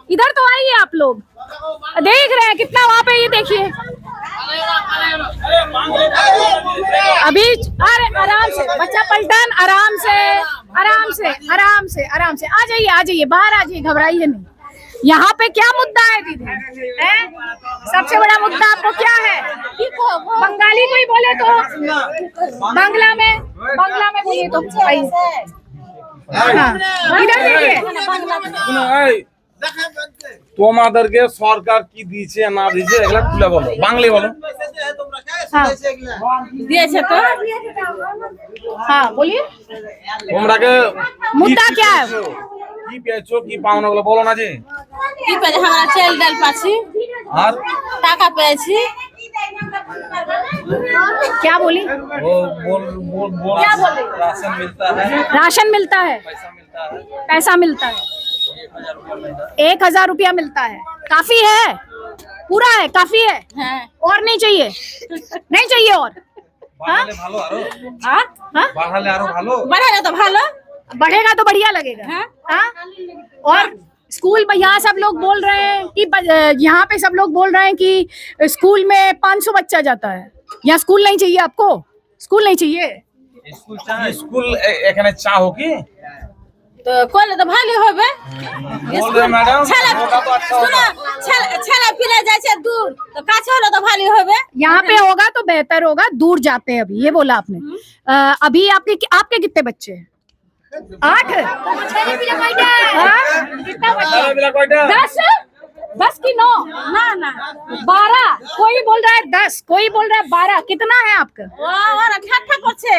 इधर तो आइए आप लोग। देख रहे हैं कितना वहाँ पे, ये देखिए अभी। अरे आराम से बच्चा पलटन, आराम से आराम से आराम से आराम से। आ जाइए बाहर आ जाइए, घबराइए नहीं। यहाँ पे क्या मुद्दा है दीदी? है? सबसे बड़ा मुद्दा आपको क्या है? बंगाली कोई बोले तो बांग्ला में बोलिए तो। हाँ, इधर देखिए। তোমাদেরকে সরকার কি দিয়েছে না দিয়েছে এগুলা খুলে বলো, বাংলা বলো। দিয়েছে তো। हाँ बोलिए, তোমরাকে मुद्दा क्या है? কি পেয়েছো, কি পাওনা গুলো বলো না। যে কি পেয়েছি? আমরা চাল ডাল পাচ্ছি আর টাকা পেয়েছি। क्या बोली? वो बोल क्या बोल रही? राशन मिलता है, राशन मिलता है, पैसा मिलता है, 1000 रुपया मिलता है। काफी है? पूरा है? काफी है? হ্যাঁ और नहीं चाहिए? नहीं चाहिए और? বাড়ালে ভালো আরো, हाँ? हाँ? বাড়ালে আরো ভালো। বাড়ালে তো ভালো। बढ़ेगा तो बढ़िया लगेगा। हाँ? हाँ? और स्कूल में यहाँ सब लोग बोल रहे हैं कि यहाँ पे सब लोग बोल रहे हैं कि स्कूल में 500 बच्चा जाता है। यहाँ स्कूल नहीं चाहिए आपको? स्कूल नहीं चाहिए? স্কুল এখানে চাও কি? তো করলে তো ভালো হবে। বলবে ম্যাডাম ছেলে ওটা তো আচ্ছা শোনো, ছেলে ফিরে যাচ্ছে दूर, তো কাছে হলে তো ভালো হবে। यहाँ पे होगा तो बेहतर होगा, दूर जाते हैं अभी, ये बोला आपने। अभी आपके कितने बच्चे हैं? 8? हाँ? कितना बच्चे? 10 की 9? না না 12? कोई बोल रहा है 10, कोई बोल रहा है 12। कितना है आपका? ওরা ঠাট্টা করছে,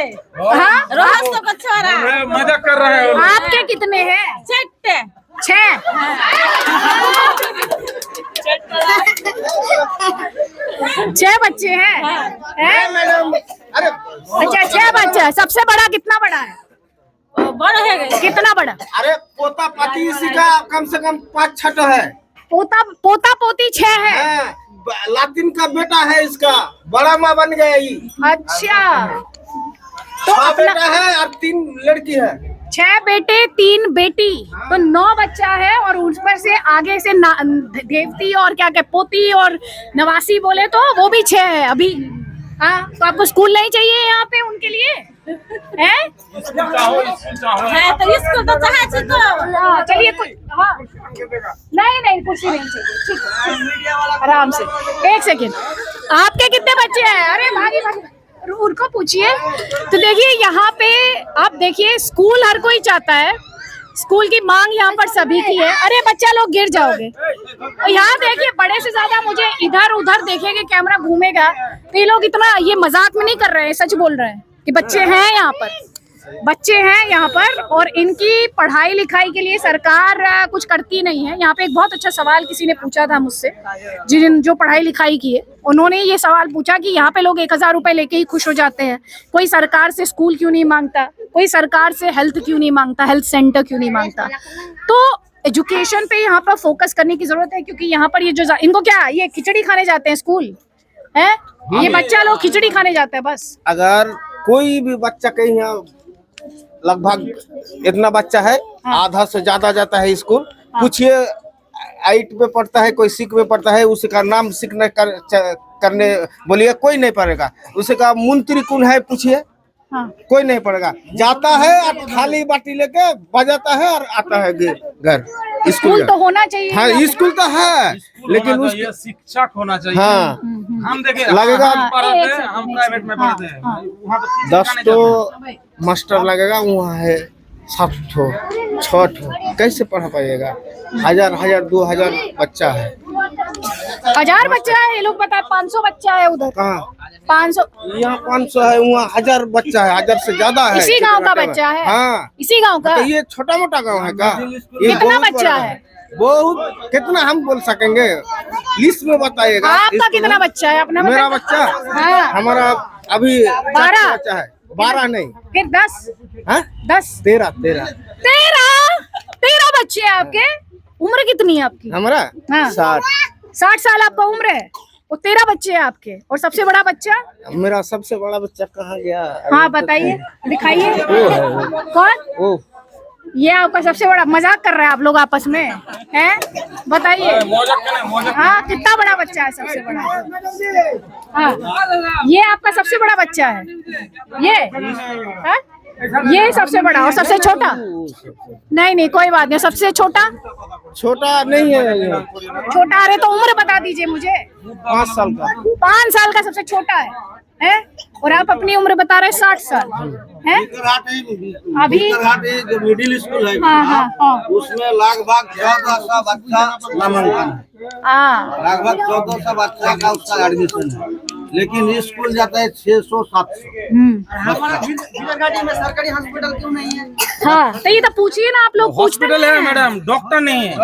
हाँ? রহস্য করছে ওরা। मजाक कर रहे हो। आपके कितने हैं? 4টে। 6? 6 बच्चे हैं? मैडम अरे अच्छा 6 बच्चे हैं। सबसे बड़ा कितना बड़ा है? बड़ा है कितना बड़ा? अरे पोता पति इसी का कम से कम 5-6 है। पोता पोती 6 है। हाँ, लातिन का बेटा है इसका, बड़ा माँ बन गया ये। अच्छा तो 6 अपना बेटा है और 3 लड़की है। 6 बेटे 3 बेटी, तो 9 बच्चा है। और उस पर से आगे से देवती और क्या क्या पोती और नवासी बोले तो वो भी 6 है अभी। हाँ तो आपको स्कूल नहीं चाहिए यहाँ पे उनके लिए है? है तो इसको तो चाहे तो हाँ चलिए कुछ हाँ नहीं कुर्सी नहीं चाहिए, ठीक है आराम से। 1 सेकेंड, आपके कितने बच्चे हैं? अरे भागी उनको पूछिए। तो देखिए यहाँ पे आप देखिए स्कूल हर कोई चाहता है, स्कूल की मांग यहाँ पर सभी की है। अरे बच्चा लोग गिर जाओगे। और यहाँ देखिए बड़े से ज्यादा मुझे इधर उधर देखेंगे, कैमरा घूमेगा तो ये लोग इतना ये मजाक में नहीं कर रहे हैं, सच बोल रहे हैं कि बच्चे हैं यहाँ पर, बच्चे हैं यहाँ पर। और इनकी पढ़ाई लिखाई के लिए सरकार कुछ करती नहीं है। यहाँ पे एक बहुत अच्छा सवाल किसी ने पूछा था मुझसे, जो पढ़ाई लिखाई की है, उन्होंने ये सवाल पूछा कि यहाँ पे लोग 1000 रुपए लेके ही खुश हो जाते हैं, कोई सरकार से स्कूल क्यों नहीं मांगता, कोई सरकार से हेल्थ क्यों नहीं मांगता, हेल्थ सेंटर क्यों नहीं मांगता। तो एजुकेशन पे यहाँ पर फोकस करने की जरूरत है, क्योंकि यहाँ पर ये जो इनको क्या ये खिचड़ी खाने जाते हैं स्कूल है, ये बच्चा लोग खिचड़ी खाने जाते हैं बस। अगर कोई भी बच्चा कहीं यहाँ लगभग इतना बच्चा है, आधा से ज्यादा जाता है स्कूल। पूछिए 8 में पढ़ता है, कोई 6 में पढ़ता है, उसका नाम सीखने करने बोलिए कोई नहीं पढ़ेगा। उसका मंत्री कौन है पूछिए, कोई नहीं पढ़ेगा। जाता है और खाली बाटी लेके बजाता है और आता है घर। स्कूल तो होना चाहिए। हाँ स्कूल तो है, लेकिन उसका शिक्षक होना चाहिए। हाँ हम देखे लगेगा हम प्राइवेट में पढ़ते हैं, वहाँ पे 10 तो मास्टर लगेगा, वहाँ है 7 ठो 6 ठो, कैसे पढ़ा पाइएगा? 1000 2000 बच्चा है। 1000 बच्चा है, ये लोग बता 500 बच्चा है उधर। कहाँ 500? यहाँ 500 है, वहाँ 1000 बच्चा है, 1000 से ज्यादा है। इसी गांव का बच्चा है? हाँ इसी गांव का। तो ये छोटा मोटा गांव है का? कितना बच्चा है? बहुत, कितना हम बोल सकेंगे, लिस्ट में बताइएगा। आपका कितना बच्चा है अपना? मेरा बच्चा हमारा अभी 12 बच्चा है। 12 नहीं, फिर 10 10 13 बच्चे हैं आपके। उम्र कितनी है आपकी? हमारा 60 साल आपका उम्र है और 13 बच्चे हैं आपके। और सबसे बड़ा बच्चा? मेरा सबसे बड़ा बच्चा कहाँ गया? हाँ बताइए, दिखाइए कौन? ये आपका सबसे बड़ा। मजाक कर रहे हैं आप लोग आपस में हैं? बताइए हाँ कितना बड़ा बच्चा है सबसे बड़ा? हाँ ये आपका सबसे बड़ा बच्चा है ये सबसे बड़ा। और सबसे छोटा? नहीं कोई बात नहीं। सबसे छोटा नहीं है। छोटा? अरे तो उम्र बता दीजिए मुझे। 5 साल का। 5 साल का सबसे छोटा है? और आप अपनी उम्र बता रहे 60 साल है? अभी जो मिडिल स्कूल है हाँ उसमें लगभग 1400 बच्चा नामांकन है। लगभग 1400 बच्चा का उसका एडमिशन है, लेकिन स्कूल जाता है 600-700। घाटी में सरकारी हॉस्पिटल क्यों नहीं है? हाँ तो ये तो पूछिए ना आप लोग। हॉस्पिटल है मैडम, डॉक्टर नहीं है।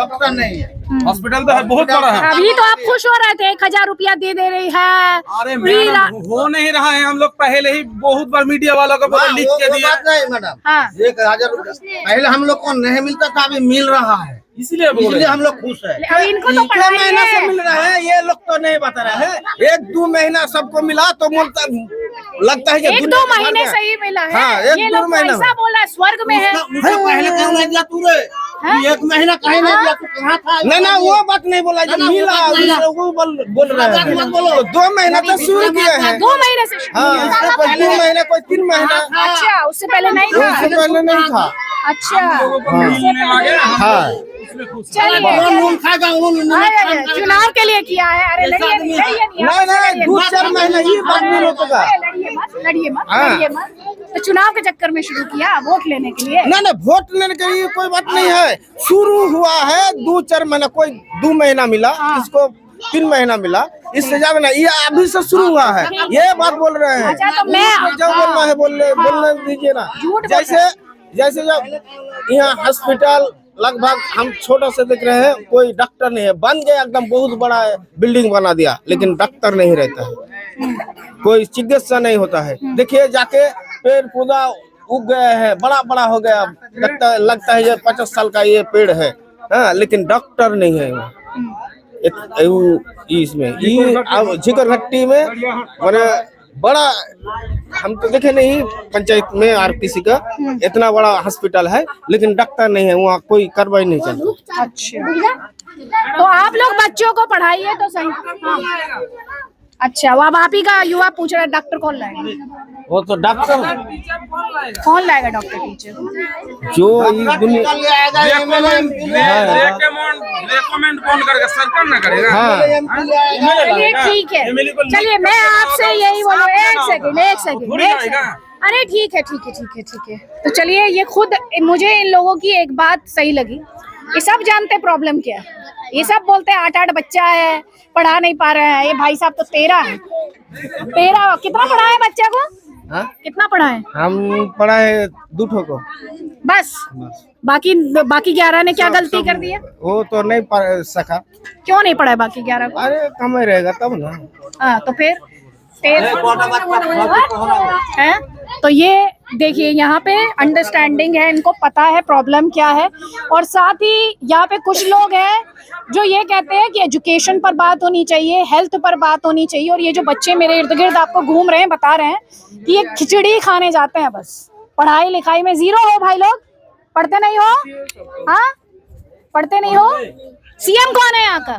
हॉस्पिटल तो है, बहुत बड़ा है। अभी तो आप खुश हो रहे थे 1000 रुपया दे रही है। अरे मैडम हो नहीं रहा है, हम लोग पहले ही बहुत बार मीडिया वालों को बोला लिख के दिया। मैडम हाँ 1000 रुपया पहले हम लोग को नहीं मिलता था, अभी मिल रहा है, इसलिए हम लोग खुश है। अब इनको तो 2 महीना से मिल रहा है, ये लोग तो नहीं बता रहे हैं। 1-2 महीना सबको मिला तो लगता है कि 1-2 महीने से ही मिला है। हाँ, ये 1-2 लोग महीना पैसा बोला स्वर्ग में है। पहले क्यों नहीं दिया तूने? 1 महीना कहीं नहीं दिया, तू कहाँ था? नहीं वो बात नहीं बोला, जब मिला वो बोल रहे हैं। 2 महीना तो शुरू किए हैं। 2 महीने से शुरू हाँ किया। उससे पहले 2 महीने, कोई 3 महीना। अच्छा उससे पहले नहीं था? उससे पहले नहीं था। अच्छा हाँ चलिए चुनाव के लिए किया है। अरे नहीं 2-4 महीना ही बाद में रोकेगा। लड़िए मत। तो चुनाव के चक्कर में शुरू किया वोट लेने के लिए? नहीं वोट लेने के लिए कोई बात नहीं है। शुरू हुआ है 2-4 महीना, कोई 2 महीना मिला, किसको 3 महीना मिला, इससे ज्यादा नहीं। ये अभी से शुरू हुआ है, ये बात बोल रहे हैं। अच्छा तो मैं जो बोलना है बोलने दीजिए ना। जैसे जब यहाँ हॉस्पिटल लगभग हम छोटा से देख रहे हैं, कोई डॉक्टर नहीं है। बन गया एकदम बहुत बड़ा बिल्डिंग बना दिया, लेकिन डॉक्टर नहीं रहता है। कोई चिकित्सा नहीं होता है। देखिए जाके पेड़ पौधा उग गया है, बड़ा बड़ा हो गया, लगता है ये 50 साल का ये पेड़ है, हाँ, लेकिन डॉक्टर नहीं है इसमें। झिकर घट्टी में मैंने बड़ा, हम तो देखे नहीं पंचायत में आरपीसी का इतना बड़ा हॉस्पिटल है, लेकिन डॉक्टर नहीं है, वहाँ कोई कार्रवाई नहीं चलती। अच्छा, तो आप लोग बच्चों को पढ़ाइए तो सही। हाँ। अच्छा, वो अब आप ही का युवा पूछ रहा है डॉक्टर कौन लाएगा? वो तो डॉक्टर कौन लाएगा डॉक्टर टीचर? जो इस दुनिया रेकमेंड कौन करेगा? सरकार ना करेगा। चलिए ठीक है, चलिए मैं आपसे यही बोलूँ, एक सेकंड। अरे ठीक है। तो चलिए, ये खुद मुझे इन लोगों की एक बात सही लगी, ये सब जानते प्रॉब्लम क्या है। ये सब बोलते हैं 8 बच्चा है, पढ़ा नहीं पा रहे हैं। ये भाई साहब तो 13 है। कितना पढ़ा है बच्चा को? हाँ? कितना पढ़ा है? हम पढ़ा है 2 ठो को बस। बाकी 11 ने क्या गलती कर दी है? वो तो नहीं पढ़ सका। क्यों नहीं पढ़ा है बाकी 11 को? अरे कम ही रहेगा तब ना। हाँ, तो फिर है। तो ये देखिए, यहाँ पे अंडरस्टैंडिंग है, इनको पता है प्रॉब्लम क्या है। और साथ ही यहाँ पे कुछ लोग हैं जो ये कहते हैं कि एजुकेशन पर बात होनी चाहिए, हेल्थ पर बात होनी चाहिए। और ये जो बच्चे मेरे इर्द गिर्द आपको घूम रहे हैं, बता रहे हैं कि ये खिचड़ी खाने जाते हैं, बस पढ़ाई लिखाई में जीरो हो। भाई लोग पढ़ते नहीं हो? हाँ, पढ़ते नहीं हो? सीएम कौन है यहाँ का?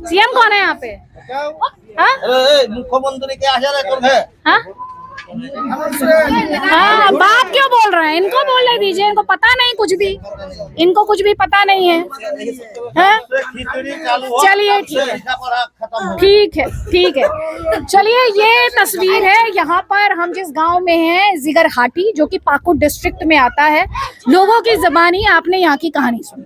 सीएम कौन है यहाँ पे? मुख्यमंत्री के हाजिर है। हाँ, बात क्यों बोल रहे हैं? इनको बोलने दीजिए, इनको पता नहीं कुछ भी, इनको कुछ भी पता नहीं है। चलिए ठीक है। चलिए, ये तस्वीर है यहाँ पर हम जिस गांव में हैं, जिगर हाटी, जो कि पाकुड़ डिस्ट्रिक्ट में आता है। लोगों की ज़बानी आपने यहाँ की कहानी सुनी।